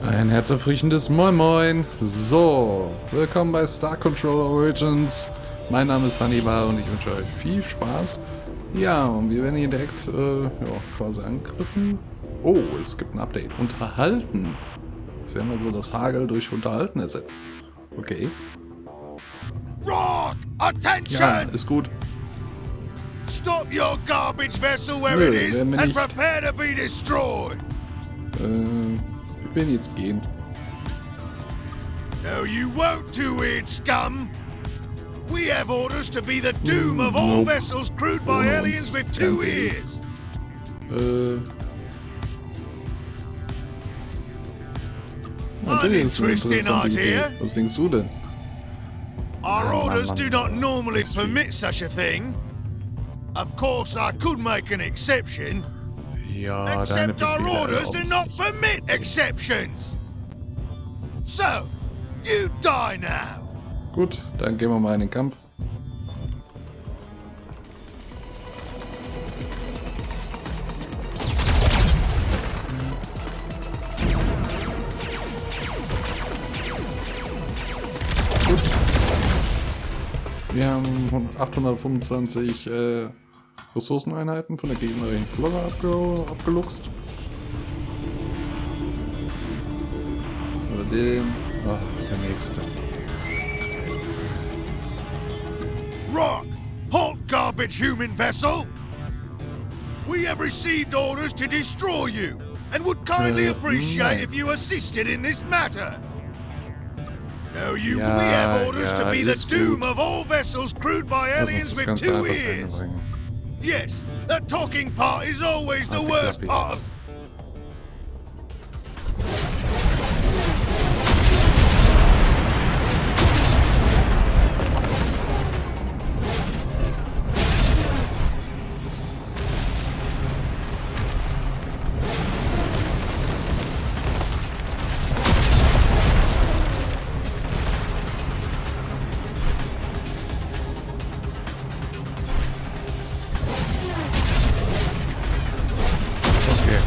Ein herzerfrischendes Moin Moin. So, willkommen bei Star Controller Origins. Mein Name ist Hannibal und ich wünsche euch viel Spaß. Ja, und wir werden hier direkt quasi angegriffen. Oh, es gibt ein Update. Unterhalten. Sie haben also das Hagel durch Unterhalten ersetzt. Okay. Rock! Attention! Ja, ist gut. Stop your garbage vessel where Nö, it is werden wir and nicht. prepare to be destroyed. Wir werden jetzt gehen. No, you won't, two-eared scum. We have orders to be the doom of all Nope. vessels crewed by aliens with two ears. Natürlich ist eine Uninteresting interessante Idee. idea. Was denkst du denn? Our orders do not normally That's true. permit such a thing. Of course, I could make an exception. Ja, Except our Befehle orders do erlauben's not nicht. permit exceptions. So, you die now. Gut, dann gehen wir mal in den Kampf. Gut. Wir haben 825 Ressourceneinheiten von der gegnerischen Flotte abgeluchst. Oder den. Ach, der nächste. Rock! Halt, garbage human vessel! We have received orders to destroy you, and would kindly appreciate nein. if you assisted in this matter. No, we Ja, have orders to ja, be the ist doom gut. of all vessels crewed by Lass uns aliens das with Ganze two einfach zu Ende ears. bringen. Yes, the talking part is always the Ach, die worst Klappe part jetzt. of... Okay.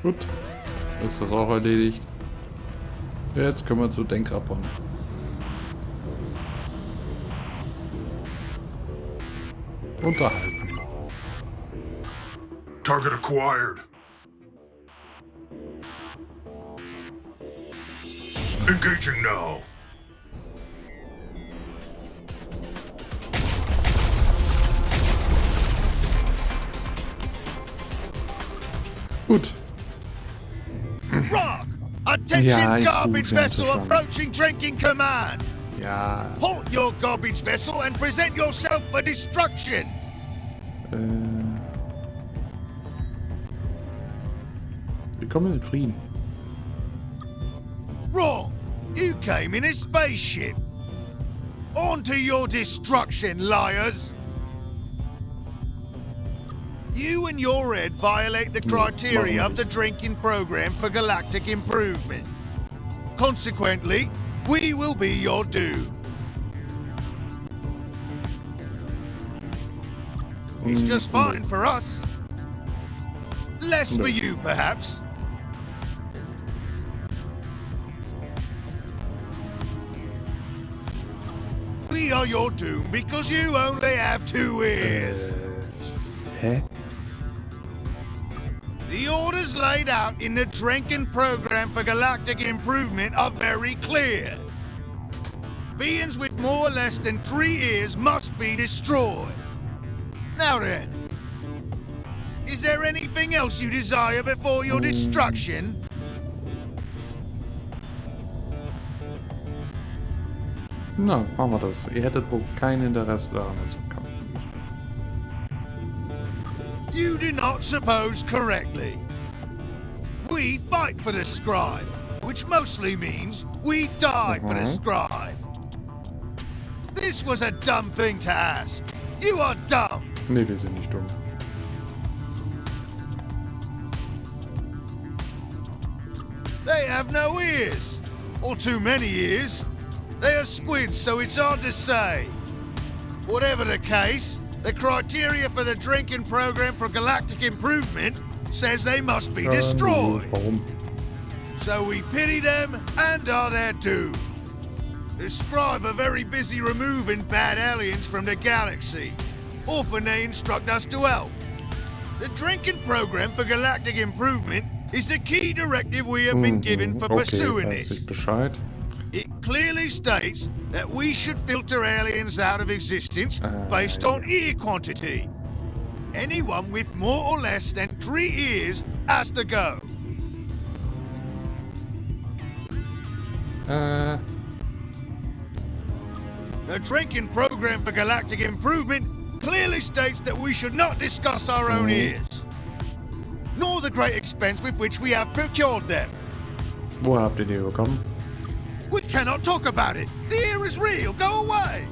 Gut. Ist das auch erledigt. Jetzt können wir zu Denkrappern. Unterhalten. Target acquired. Engaging now. Gut. Rock! Attention, Ja, ist garbage gut, ja, vessel verstanden. approaching drinking command! Ja. Halt your garbage vessel and present yourself for destruction! Willkommen in Frieden. Wrong! You came in a spaceship! On to your destruction, liars! You and your head violate the criteria of the drinking program for galactic improvement. Consequently, we will be your doom. It's just fine for us. Less for you, perhaps. We are your doom because you only have two ears. Hä? The orders laid out in the drinking program for galactic improvement are very clear. Beings with more or less than 3 ears must be destroyed. Now then, is there anything else you desire before your destruction? Na, machen wir das. Ihr hättet wohl kein Interesse daran, zum Kampf. You do not suppose correctly. We fight for the scribe, which mostly means we die for the scribe. This was a dumb thing to ask. You are dumb. Nee, wir sind nicht dumm. They have no ears. Or too many ears. They are squids, so it's hard to say. Whatever the case, the criteria for the drinking program for galactic improvement says they must be destroyed. Warum? So we pity them and are their doom. The Scribe are very busy removing bad aliens from the galaxy. Often they instruct us to help. The drinking program for galactic improvement is the key directive we have been given for pursuing weiß ich this. Bescheid. It clearly states that we should filter aliens out of existence based on ear quantity. Anyone with more or less than 3 ears has to go. The drinking program for galactic improvement clearly states that we should not discuss our own ears, nor the great expense with which we have procured them. Wo habt ihr die bekommen? We cannot talk about it. The ear is real. Go away.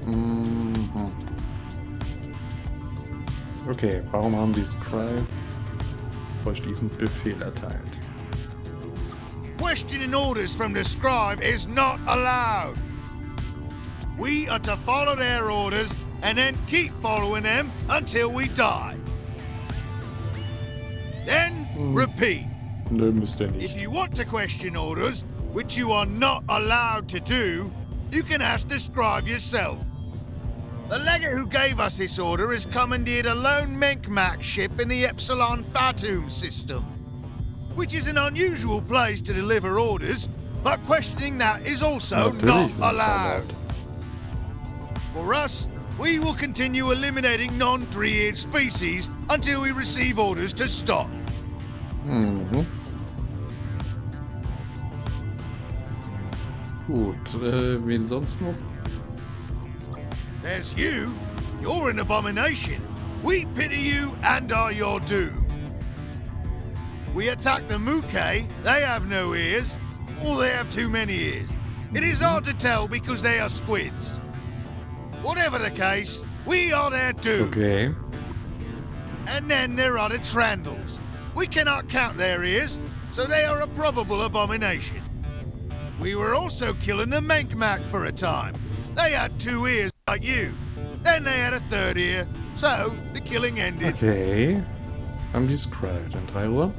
Mhm. Okay, warum haben die Scribe euch diesen Befehl erteilt? Questioning orders from the Scribe is not allowed. We are to follow their orders and then keep following them until we die. Then repeat. Nö, müsst ihr If nicht. you want to question orders, which you are not allowed to do, you can ask the Scribe yourself. The legate who gave us this order has commandeered a lone Menkmak ship in the Epsilon Fatum system, which is an unusual place to deliver orders, but questioning that is also Natürlich not ist es allowed. erlaubt. For us, we will continue eliminating non-three-eared species until we receive orders to stop. Mhm. Gut, wen sonst noch? There's you. You're an abomination. We pity you and are your doom. We attack the Muke. They have no ears, or they have too many ears. It is hard to tell because they are squids. Whatever the case, we are their doom. Okay. And then there are the Trandals. We cannot count their ears, so they are a probable abomination. We were also killing the Menkmak for a time. They had 2 ears like you. Then they had a 3rd ear, so the killing ended. Okay. Haben die Scribe dann 3 Uhr?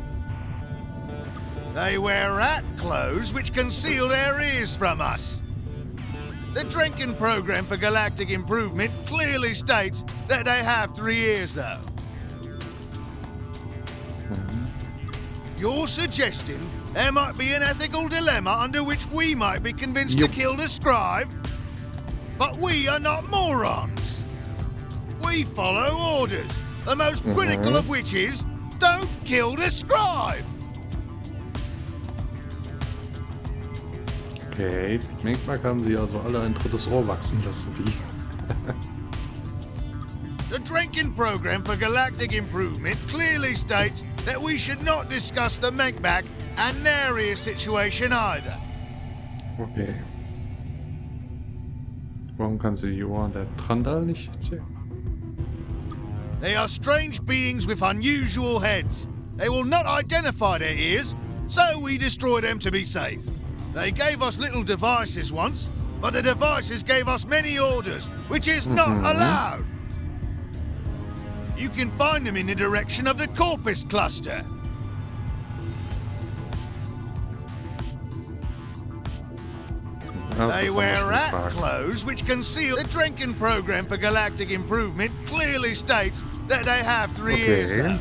They wear rat clothes which conceal their ears from us. The drinking program for galactic improvement clearly states that they have 3 ears, though. You're suggesting there might be an ethical dilemma under which we might be convinced to kill the Scribe? But we are not morons. We follow orders, the most critical of which is, don't kill the Scribe! Okay, Menkmak haben sie also alle ein drittes Ohr wachsen lassen, wie? The drinking program for galactic improvement clearly states that we should not discuss the Menkmak and their ear situation either. Okay. Warum kann sie die Ohren der Trandal nicht erzählen? They are strange beings with unusual heads. They will not identify their ears, so we destroy them to be safe. They gave us little devices once, but the devices gave us many orders, which is not allowed. You can find them in the direction of the Corpus cluster. They wear rat clothes which conceal. The drinking program for galactic improvement clearly states that they have 3 ears. Though.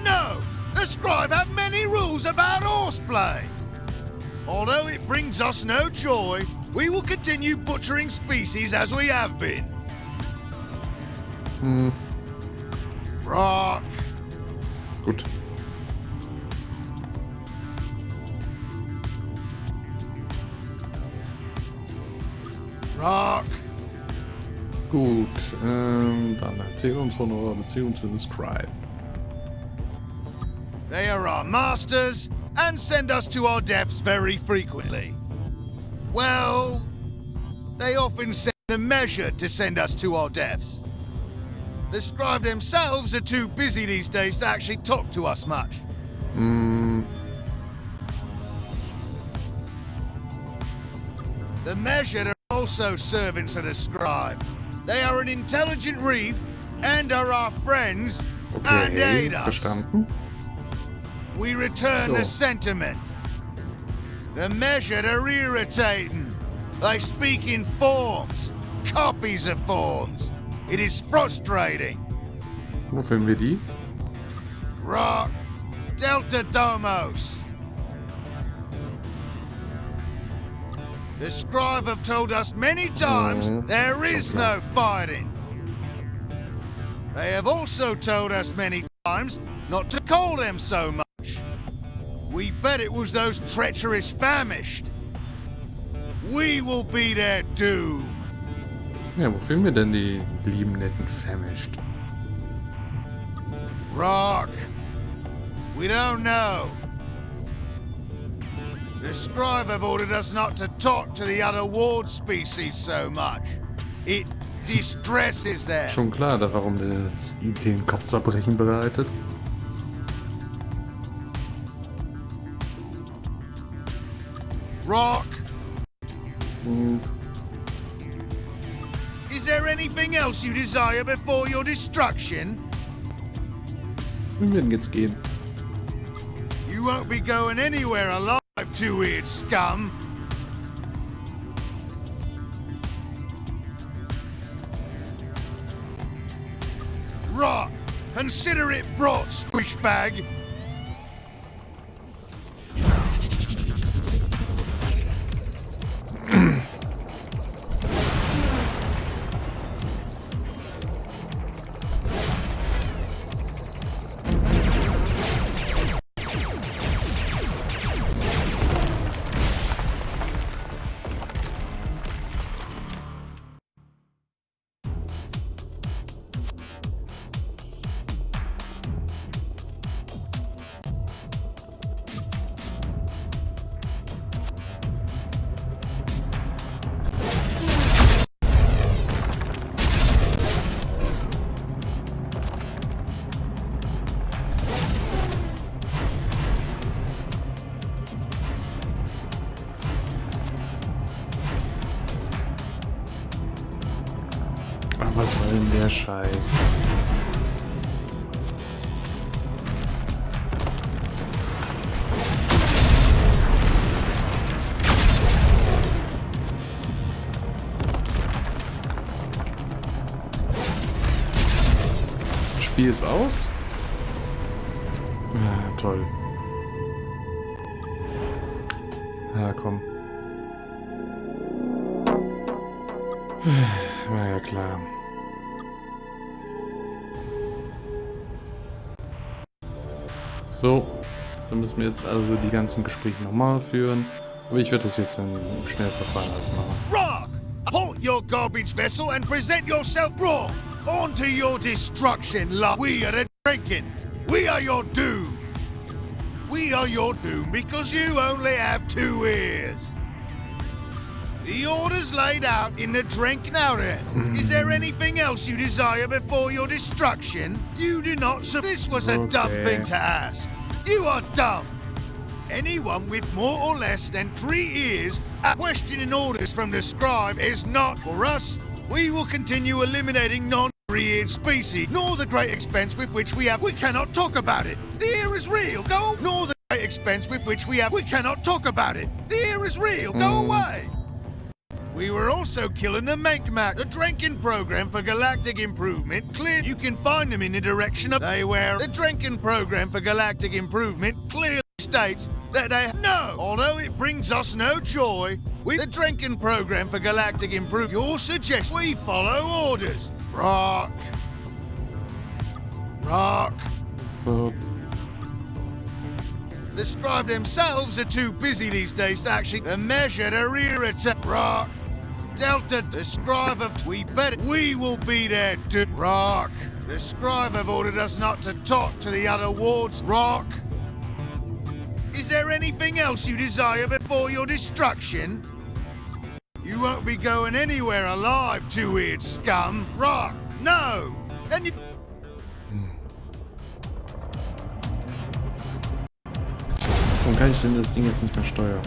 No! The Scribe have many rules about horseplay. Although it brings us no joy, we will continue butchering species as we have been. Rock. Gut. Rock. Gut, dann erzähl uns von eurer Beziehung zu den Scribe. They are our masters and send us to our deaths very frequently. Well, they often send the measure to send us to our deaths. The Scribe themselves are too busy these days to actually talk to us much. The measured are also servants of the scribe. They are an intelligent reef and are our friends and Okay, aid us. verstanden. We return So. the sentiment. The measured are irritating. They speak in forms, copies of forms. It is frustrating. Wo finden wir die? Rock, Delta Domos. The scribe have told us many times there is no fighting. They have also told us many times not to call them so much. We bet it was those treacherous famished. We will be their doom. Ja, wo finden wir denn die lieben, netten Famished? Rock, we don't know. The scribe have ordered us not to talk to the other ward species so much. It distresses them. Schon klar, da warum das den Kopfzerbrechen bereitet. Rock, Und is there anything else you desire before your destruction? wohin werden jetzt gehen? You won't be going anywhere alive, two-eared scum. Rock, consider it brought, squishbag. Ach, was soll denn der Scheiß? Spiel ist aus? Ja, toll. Ja, komm. War ja klar. So, dann müssen wir jetzt also die ganzen Gespräche nochmal führen. Aber ich werde das jetzt im Schnellverfahren alles machen. Rock! Halt your garbage vessel and present yourself raw! On to your destruction, love! We are the drinking! We are your doom! We are your doom because you only have 2 ears! The order's laid out in the drink now then. Is there anything else you desire before your destruction? You do not This was a dumb thing to ask. You are dumb! Anyone with more or less than 3 ears questioning orders from the scribe is not for us. We will continue eliminating non-3-eared species, nor the great expense with which we cannot talk about it. The ear is real, go, nor the great expense with which we cannot talk about it. The ear is real, go away. We were also killing the Mankmac, the drinking program for galactic improvement. Clear, you can find them in the direction of they were. The drinking program for galactic improvement clearly states that they no. Although it brings us no joy, with the drinking program for galactic improvement, your suggestion we follow orders. Rock. So, The scribe themselves are too busy these days to actually measure their irritate. Rock. Delta, the scribe of we will be there to Rock. The scribe have ordered us not to talk to the other wards. Rock. Is there anything else you desire before your destruction? You won't be going anywhere alive, 2-eared scum. Rock. No. And you warum kann ich denn das Ding jetzt nicht mehr steuern?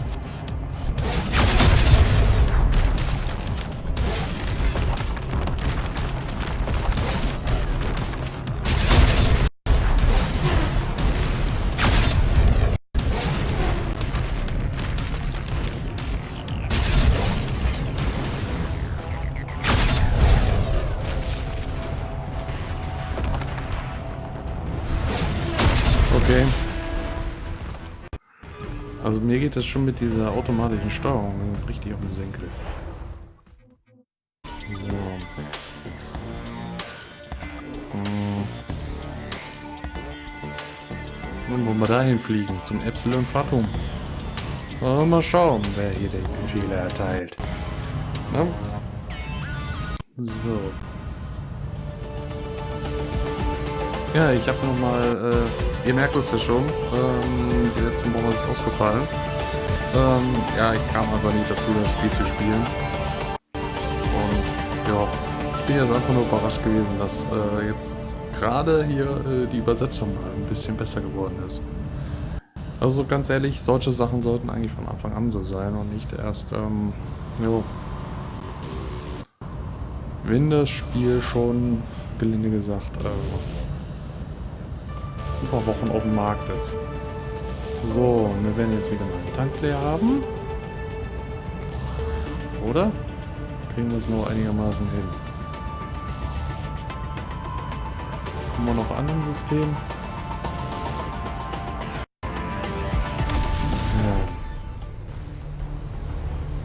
Mir geht es schon mit dieser automatischen Steuerung richtig auf den Senkel. So. Nun wollen wir dahin fliegen, zum Epsilon Fatum. Mal schauen, wer hier die Befehle erteilt. Na? So. Ja, ich habe nochmal, ihr merkt es ja schon, die letzten Wochen ist ausgefallen. Ja, ich kam einfach nicht dazu, das Spiel zu spielen. Und ja, ich bin jetzt einfach nur überrascht gewesen, dass jetzt gerade hier die Übersetzung mal ein bisschen besser geworden ist. Also ganz ehrlich, solche Sachen sollten eigentlich von Anfang an so sein und nicht erst, jo. Wenn das Spiel schon, gelinde gesagt, ein paar Wochen auf dem Markt ist. So, wir werden jetzt wieder mal einen Tank leer haben. Oder? Kriegen wir es noch einigermaßen hin. Haben wir noch an im System?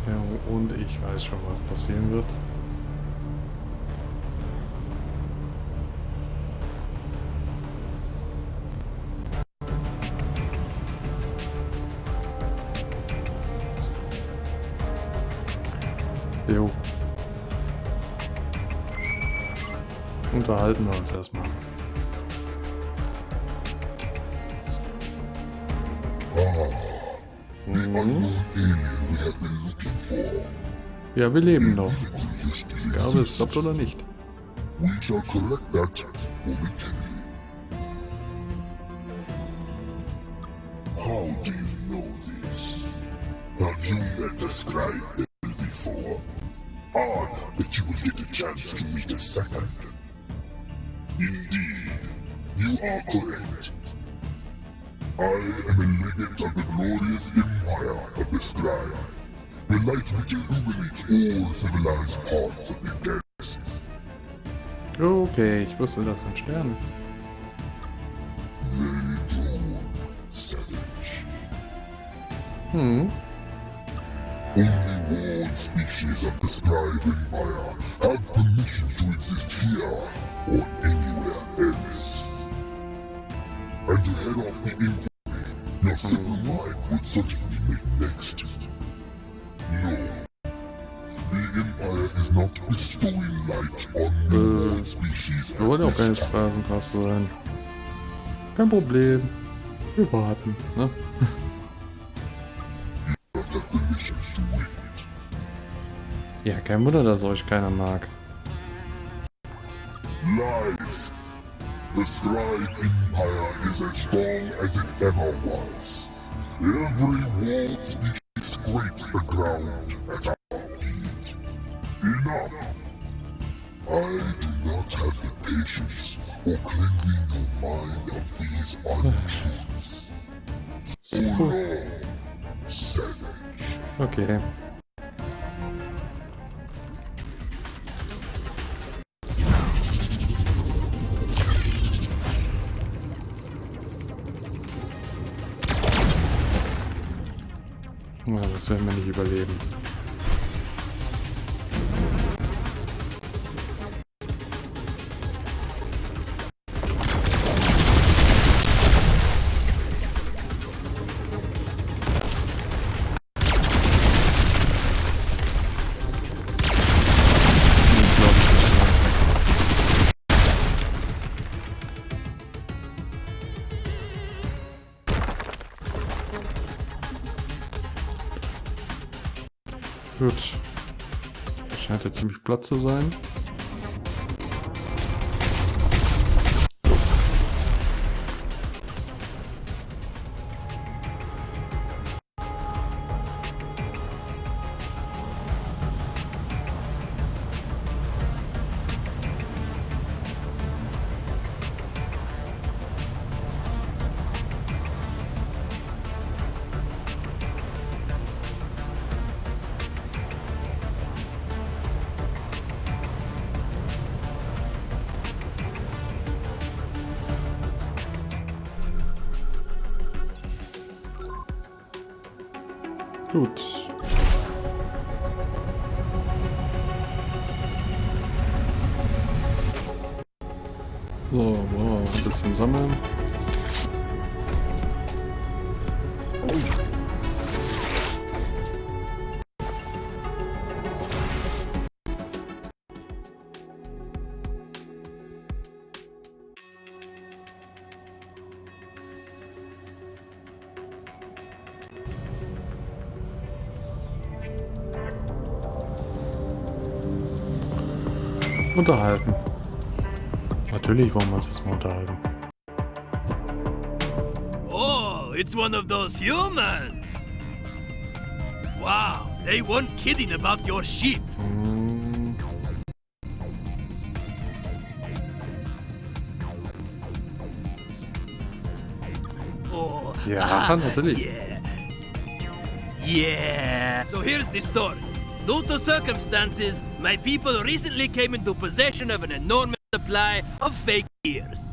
Ja, und ich weiß schon, was passieren wird. Jo. Unterhalten wir uns erstmal. Ja, wir leben noch. Egal, ob es klappt oder nicht. We shall correct that momentarily. How do you know this? Have you met the scribe before? Odd that you will get a chance to meet a second. Indeed, you are correct. I am a legend of the glorious empire of the scribe. The light which illuminates all civilized parts of the galaxy. Okay, ich wusste das in Sternen. Very true, savage. Hm. Only one species of the scribe empire have permission to exist here or anywhere else. And to head off the inquiry, your simple mind would certainly make next. No. The Empire is not bestowing light on no species. Wir wollen auch keine Straßenkasse sein. Kein Problem. Wir warten, ne? Ja, kein Wunder, dass euch keiner mag. Lies. The scribe empire is as strong as it ever was. Every world species scrapes the ground at our feet. Enough. I do not have the patience for cleansing your mind of these untruths. So long, savage. Okay. Ja, das werden wir nicht überleben. Gut. Scheint ja ziemlich platt zu sein. Gut. So, wow, ein bisschen sammeln. Unterhalten. Natürlich wollen wir uns jetzt mal unterhalten. Oh, it's one of those humans! Wow, they weren't kidding about your sheep. Oh, Ja, natürlich. Yeah. So here's the story. Due to circumstances, my people recently came into possession of an enormous supply of fake ears.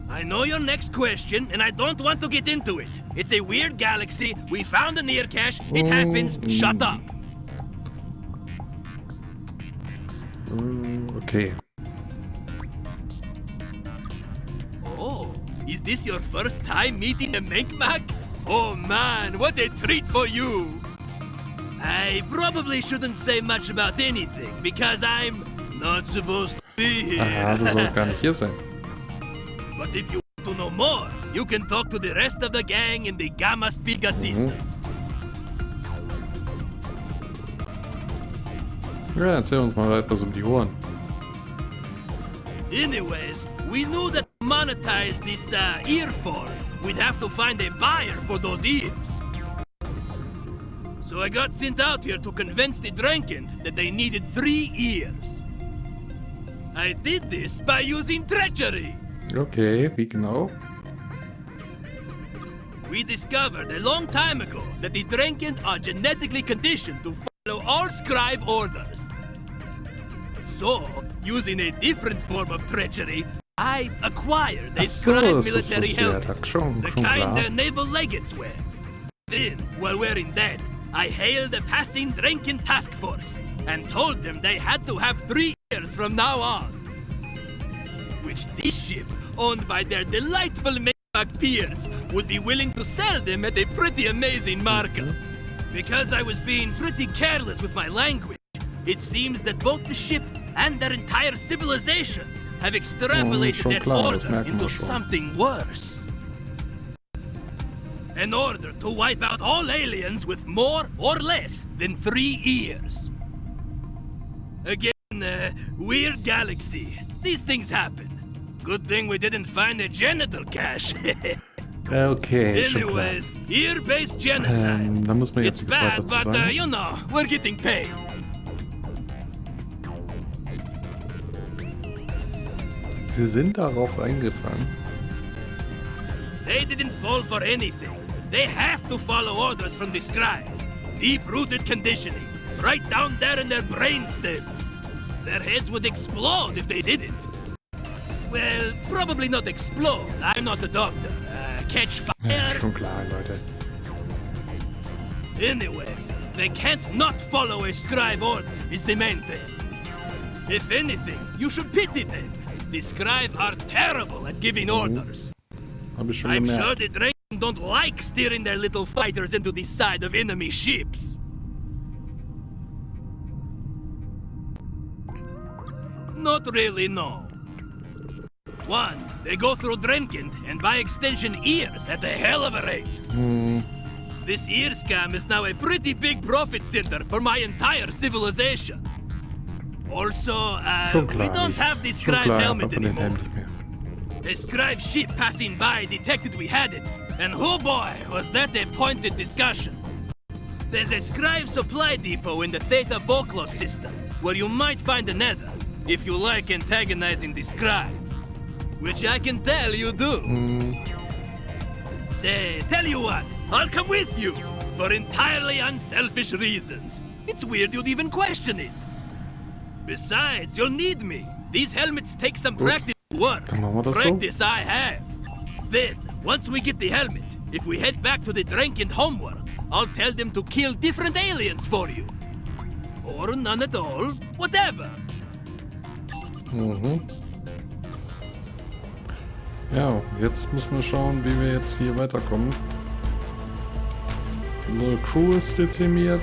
I know your next question, and I don't want to get into it. It's a weird galaxy. We found an ear cache. It happens. Shut up. Okay. Oh, is this your first time meeting a Menkmak? Oh man, what a treat for you! I probably shouldn't say much about anything, because I'm not supposed to be here. Aha, du sollst gar nicht hier sein. But if you want to know more, you can talk to the rest of the gang in the Gamma Spiga system. Ja, erzähl uns mal etwas um die Ohren. Anyways, we knew that to monetize this ear form, we'd have to find a buyer for those ears. So I got sent out here to convince the Dranken that they needed 3 ears. I did this by using treachery. Okay, wie genau? We discovered a long time ago that the Dranken are genetically conditioned to follow all scribe orders. So, using a different form of treachery, I acquired a Ach so, scribe das ist military passiert. helmet, Ach, schon the klar. kind their naval legates wear. Then, while wearing that, I hailed a passing Dranken task force and told them they had to have 3 ears from now on. Which this ship, owned by their delightful Menkmak peers, would be willing to sell them at a pretty amazing markup. Because I was being pretty careless with my language, it seems that both the ship and their entire civilization have extrapolated schon that klar, das order merken wir into schon. something worse. An order to wipe out all aliens with more or less than 3 ears. Again, weird galaxy. These things happen. Good thing we didn't find a genital cache. Okay, schon klar. Anyways, ear-based genocide. Da muss man It's jetzt nichts weiter bad, zu but sagen. you know, we're getting paid. Sie sind darauf eingefahren. They didn't fall for anything. They have to follow orders from the scribe. Deep-rooted conditioning, right down there in their brain stems. Their heads would explode if they didn't. Well, probably not explode. I'm not a doctor. Catch Ja, fire. schon klar, Leute. Anyways, they can't not follow a scribe order, is the main thing. If anything, you should pity them. The scribe are terrible at giving orders. Hab ich schon I'm gemerkt. sure the Draken don't like steering their little fighters into the side of enemy ships. Not really, no. One, they go through Drenkind, and by extension ears, at a hell of a rate. This ear scam is now a pretty big profit center for my entire civilization. Also, Schon we klar. don't have the Schon scribe klar, helmet hat man den anymore. Helm nicht mehr. A scribe ship passing by detected we had it, and oh boy, was that a pointed discussion. There's a scribe supply depot in the Theta Boklos system, where you might find another, if you like antagonizing the scribe. Which I can tell you do. Say, tell you what, I'll come with you, for entirely unselfish reasons. It's weird you'd even question it. Besides, you'll need me. These helmets take some practice to work. Dann machen wir das so. Practice I have. Then, once we get the helmet, if we head back to the Dranken homeworld, I'll tell them to kill different aliens for you. Or none at all, whatever. Mhm. Ja, jetzt müssen wir schauen, wie wir jetzt hier weiterkommen. Unsere Crew ist dezimiert.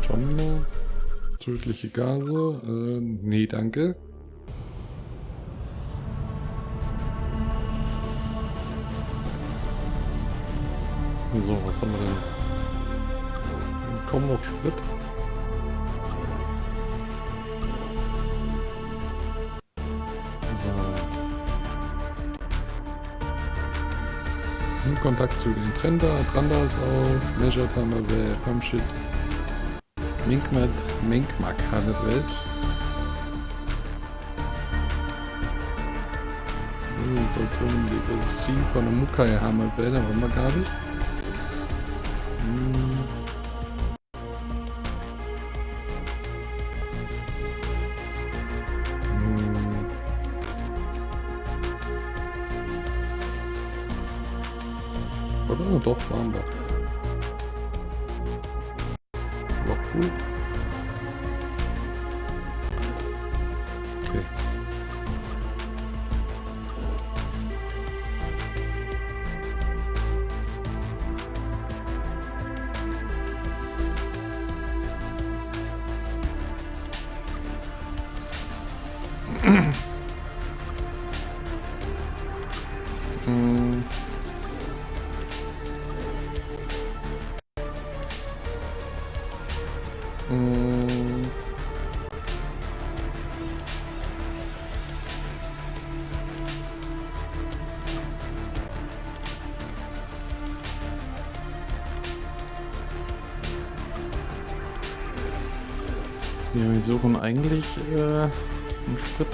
Schauen wir mal. Tödliche Gase. Nee, danke. So, was haben wir denn? Kaum noch Sprit. So. In Kontakt zu den Trandals auf. Measured haben wir Famshit. Minkmak handelt Welt. Informationen über das Ziel von der Mukai haben wir Welt, haben wir gar nicht. Oder? Doch, waren wir. Logbuch. Okay. Ja, wir suchen eigentlich einen Sprit.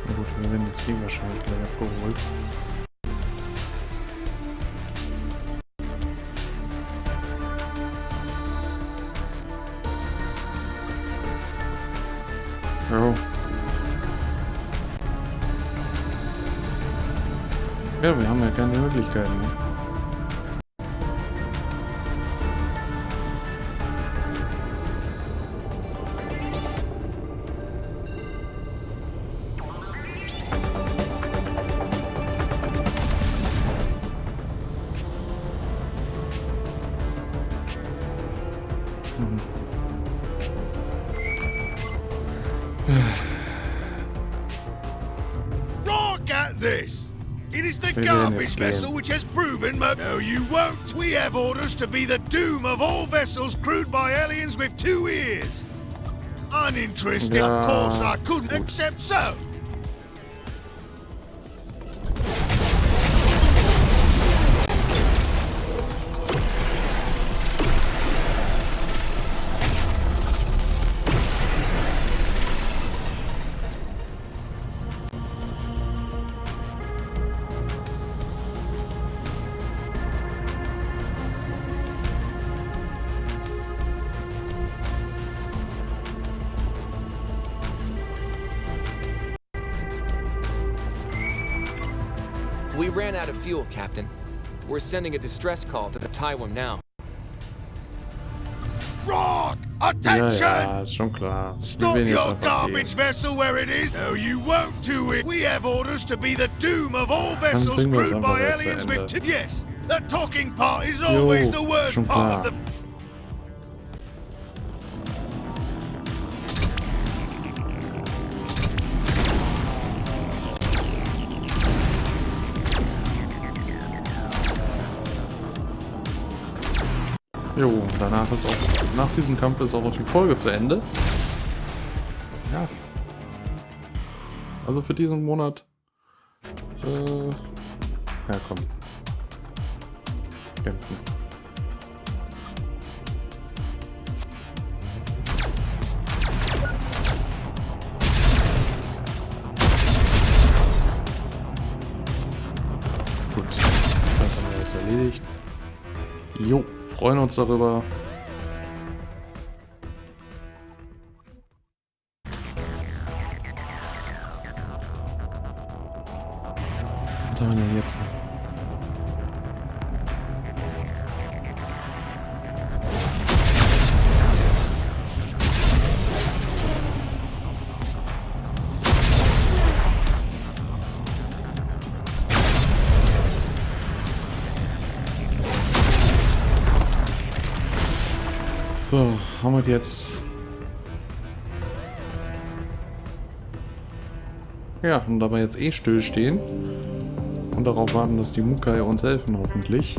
Na gut, wir werden jetzt hier wahrscheinlich gleich abgeholt. Jo. Ja, wir haben ja keine Möglichkeiten mehr. Look at this! It is the garbage vessel which has proven no, you won't. We have orders to be the doom of all vessels crewed by aliens with 2 ears. Uninterested, of course, I couldn't accept so. We ran out of fuel, Captain. We're sending a distress call to the Taiwan now. Rock! Attention! Ja, ist schon klar. Stop Wir werden jetzt your einfach garbage gehen. vessel where it is. No, you won't do it. We have orders to be the doom of all vessels bringen wir es crewed einfach by jetzt zu aliens Ende. with yes, the talking part is always the worst schon part of klar. the... Jo, danach ist auch, nach diesem Kampf ist auch die Folge zu Ende. Ja. Also für diesen Monat. Ja, komm. Kämpfen. Gut, dann haben wir das erledigt. Jo, freuen uns darüber. Was haben wir denn jetzt? So, haben wir jetzt. Ja, und da wir jetzt eh stillstehen und darauf warten, dass die Mukai uns helfen, hoffentlich.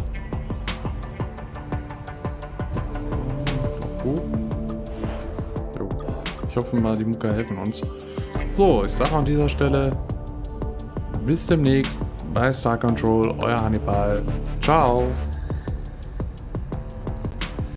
Oh. Jo. Ich hoffe mal, die Mukai helfen uns. So, ich sage an dieser Stelle bis demnächst bei Star Control, euer Hannibal. Ciao!